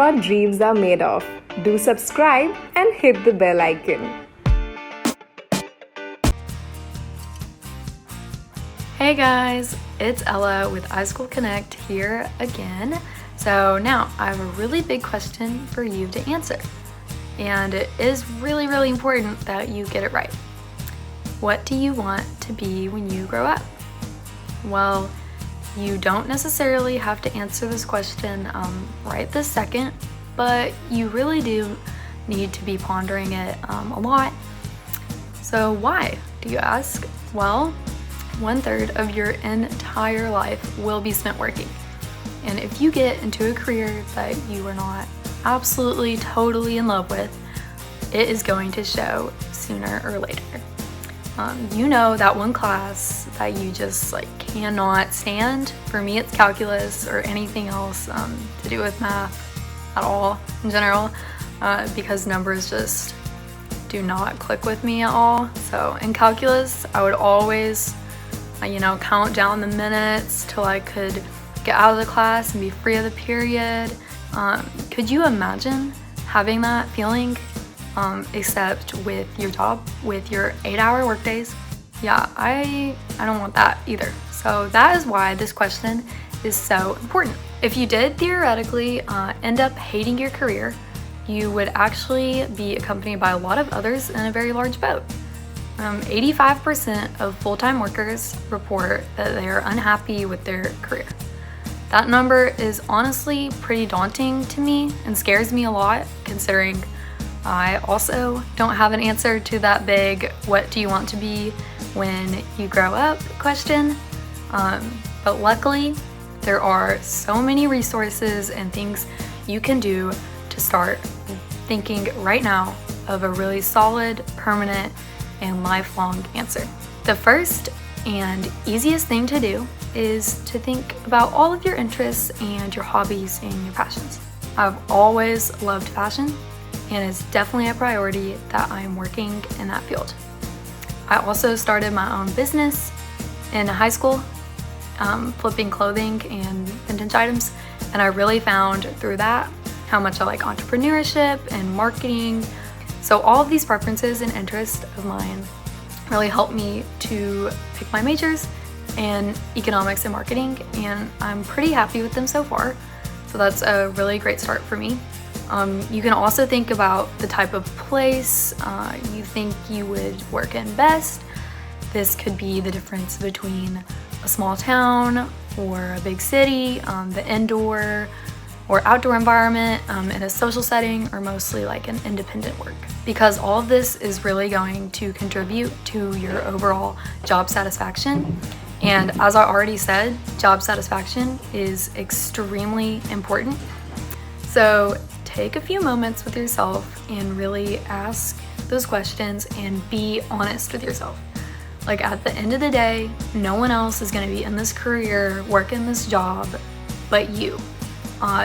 your dreams are made of. Do subscribe and hit the bell icon. Hey guys, it's Ella with iSchoolConnect here again. So now I have a really big question for you to answer. And it is really, really important that you get it right. What do you want to be when you grow up? Well, you don't necessarily have to answer this question right this second, but you really do need to be pondering it a lot. So why, do you ask? Well, 1/3 of your entire life will be spent working. And if you get into a career that you are not absolutely totally in love with, it is going to show sooner or later. You know that one class that you just cannot stand. For me, it's calculus or anything else to do with math at all in general, because numbers just do not click with me at all. So in calculus, I would always count down the minutes till I could get out of the class and be free of the period. Could you imagine having that feeling, except with your job, with your 8-hour workdays? Yeah, I don't want that either. So that is why this question is so important. If you did theoretically end up hating your career, you would actually be accompanied by a lot of others in a very large boat. 85% of full-time workers report that they are unhappy with their career. That number is honestly pretty daunting to me and scares me a lot, considering I also don't have an answer to that big "what do you want to be when you grow up" question. But luckily, there are so many resources and things you can do to start thinking right now of a really solid, permanent, and lifelong answer. The first and easiest thing to do is to think about all of your interests and your hobbies and your passions. I've always loved fashion, and it's definitely a priority that I'm working in that field. I also started my own business in high school, flipping clothing and vintage items, and I really found through that how much I like entrepreneurship and marketing. So all of these preferences and interests of mine really helped me to pick my majors in economics and marketing, and I'm pretty happy with them so far. So that's a really great start for me. You can also think about the type of place you think you would work in best. This could be the difference between a small town or a big city, the indoor or outdoor environment, in a social setting, or mostly like an independent work. Because all of this is really going to contribute to your overall job satisfaction. And as I already said, job satisfaction is extremely important. So take a few moments with yourself and really ask those questions and be honest with yourself. At the end of the day, no one else is going to be in this career, working this job, but you.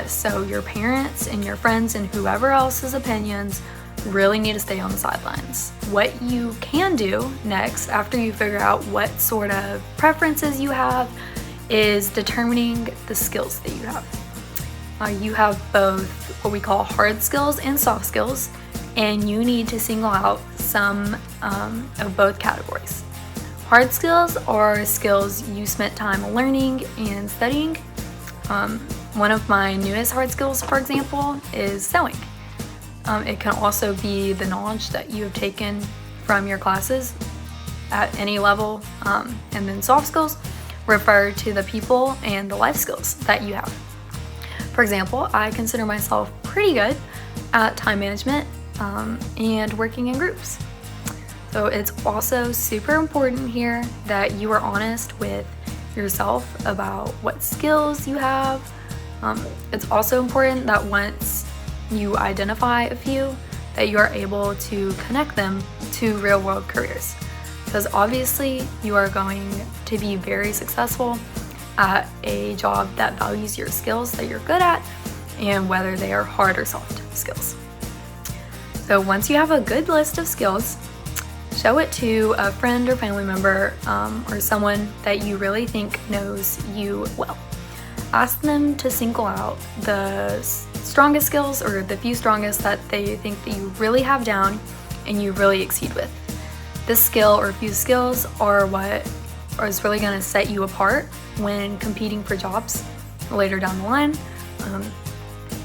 So your parents and your friends and whoever else's opinions really need to stay on the sidelines. What you can do next, after you figure out what sort of preferences you have, is determining the skills that you have. You have both what we call hard skills and soft skills, and you need to single out some of both categories. Hard skills are skills you spent time learning and studying. One of my newest hard skills, for example, is sewing. It can also be the knowledge that you have taken from your classes at any level. And then soft skills refer to the people and the life skills that you have. For example, I consider myself pretty good at time management and working in groups. So it's also super important here that you are honest with yourself about what skills you have. It's also important that once you identify a few, that you are able to connect them to real-world careers. Because obviously you are going to be very successful at a job that values your skills that you're good at, and whether they are hard or soft skills. So once you have a good list of skills, show it to a friend or family member, or someone that you really think knows you well. Ask them to single out the strongest skills or the few strongest that they think that you really have down and you really exceed with. This skill or few skills are what is really going to set you apart when competing for jobs later down the line.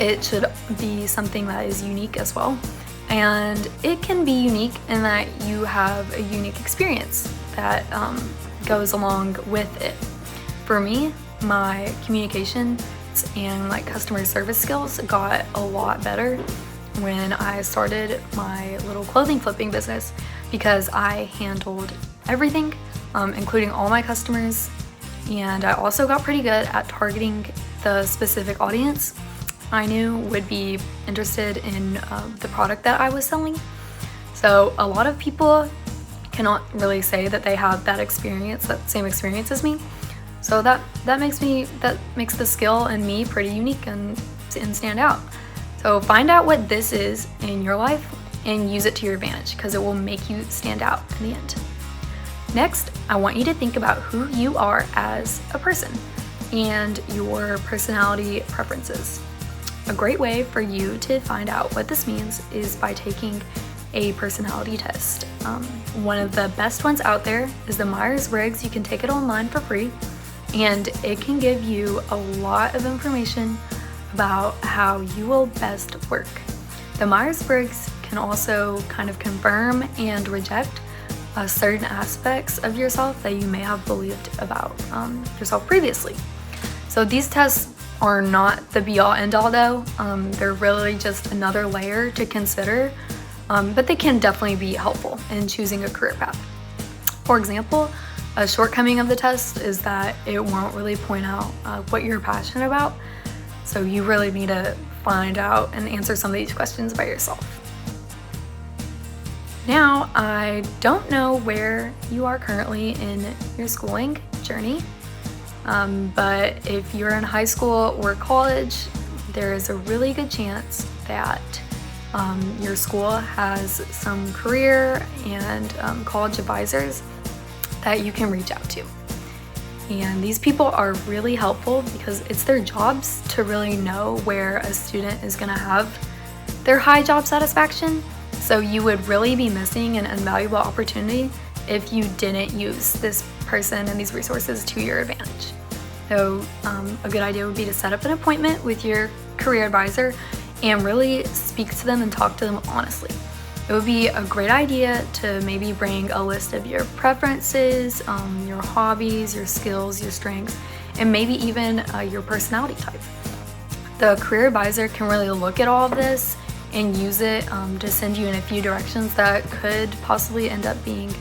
It should be something that is unique as well. And it can be unique in that you have a unique experience that goes along with it. For me, my communication and like customer service skills got a lot better when I started my little clothing flipping business, because I handled everything, including all my customers, and I also got pretty good at targeting the specific audience I knew would be interested in the product that I was selling. So a lot of people cannot really say that they have that experience, that same experience as me. So that makes the skill in me pretty unique and stand out. So find out what this is in your life and use it to your advantage, because it will make you stand out in the end. Next, I want you to think about who you are as a person and your personality preferences. A great way for you to find out what this means is by taking a personality test. One of the best ones out there is the Myers-Briggs. You can take it online for free, and it can give you a lot of information about how you will best work. The Myers-Briggs can also kind of confirm and reject certain aspects of yourself that you may have believed about yourself previously. So these tests are not the be-all end-all though. They're really just another layer to consider, but they can definitely be helpful in choosing a career path. For example, a shortcoming of the test is that it won't really point out what you're passionate about. So you really need to find out and answer some of these questions by yourself. Now, I don't know where you are currently in your schooling journey, but if you're in high school or college, there is a really good chance that your school has some career and college advisors that you can reach out to. And these people are really helpful because it's their jobs to really know where a student is going to have their high job satisfaction. So you would really be missing an invaluable opportunity if you didn't use this person and these resources to your advantage. So a good idea would be to set up an appointment with your career advisor and really speak to them and talk to them honestly. It would be a great idea to maybe bring a list of your preferences, your hobbies, your skills, your strengths, and maybe even your personality type. The career advisor can really look at all of this and use it to send you in a few directions that could possibly end up being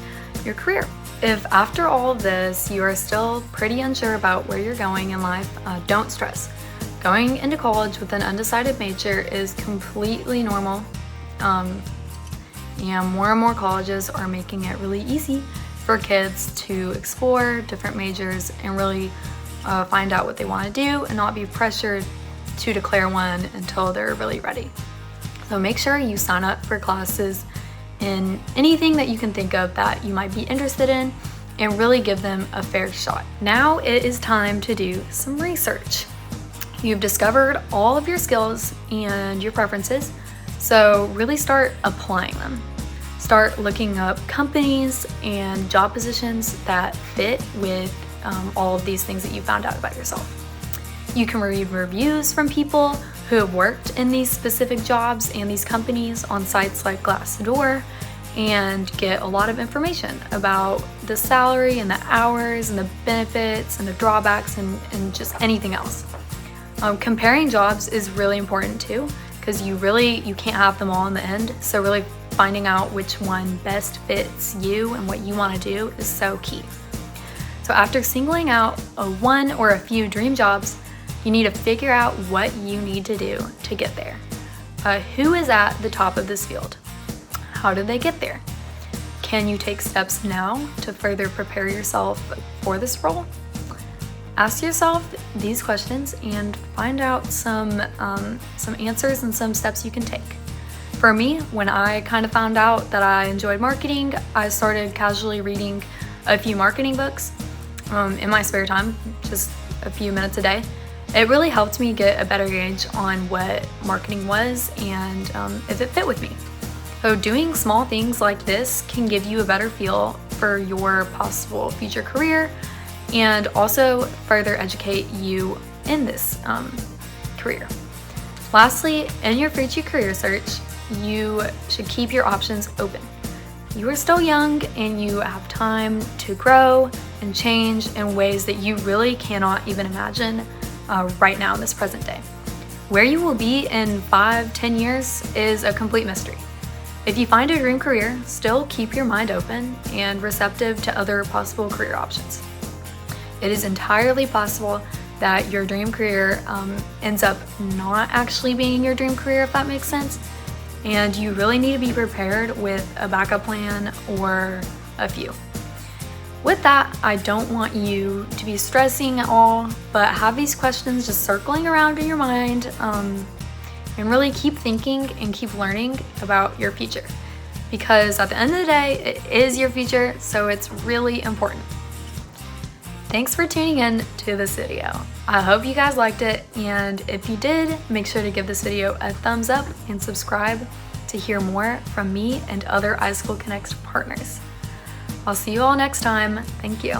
your career. If after all of this you are still pretty unsure about where you're going in life, don't stress. Going into college with an undecided major is completely normal. And more colleges are making it really easy for kids to explore different majors and really find out what they want to do and not be pressured to declare one until they're really ready. So make sure you sign up for classes in anything that you can think of that you might be interested in and really give them a fair shot. Now it is time to do some research. You've discovered all of your skills and your preferences, so really start applying them. Start looking up companies and job positions that fit with all of these things that you found out about yourself. You can read reviews from people who have worked in these specific jobs and these companies on sites like Glassdoor and get a lot of information about the salary and the hours and the benefits and the drawbacks and just anything else. Comparing jobs is really important too, because you can't have them all in the end. So really finding out which one best fits you and what you want to do is so key. So after singling out one or a few dream jobs, you need to figure out what you need to do to get there. Who is at the top of this field? How did they get there? Can you take steps now to further prepare yourself for this role? Ask yourself these questions and find out some answers and some steps you can take. For me, when I kind of found out that I enjoyed marketing, I started casually reading a few marketing books in my spare time, just a few minutes a day. It really helped me get a better gauge on what marketing was and if it fit with me. So doing small things like this can give you a better feel for your possible future career and also further educate you in this career. Lastly, in your future career search, you should keep your options open. You are still young and you have time to grow and change in ways that you really cannot even imagine right now in this present day. Where you will be in 5-10 years is a complete mystery. If you find a dream career, still keep your mind open and receptive to other possible career options. It is entirely possible that your dream career ends up not actually being your dream career, if that makes sense. And you really need to be prepared with a backup plan or a few. With that, I don't want you to be stressing at all, but have these questions just circling around in your mind and really keep thinking and keep learning about your future. Because at the end of the day, it is your future, so it's really important. Thanks for tuning in to this video. I hope you guys liked it, and if you did, make sure to give this video a thumbs up and subscribe to hear more from me and other iSchoolConnect partners. I'll see you all next time. Thank you.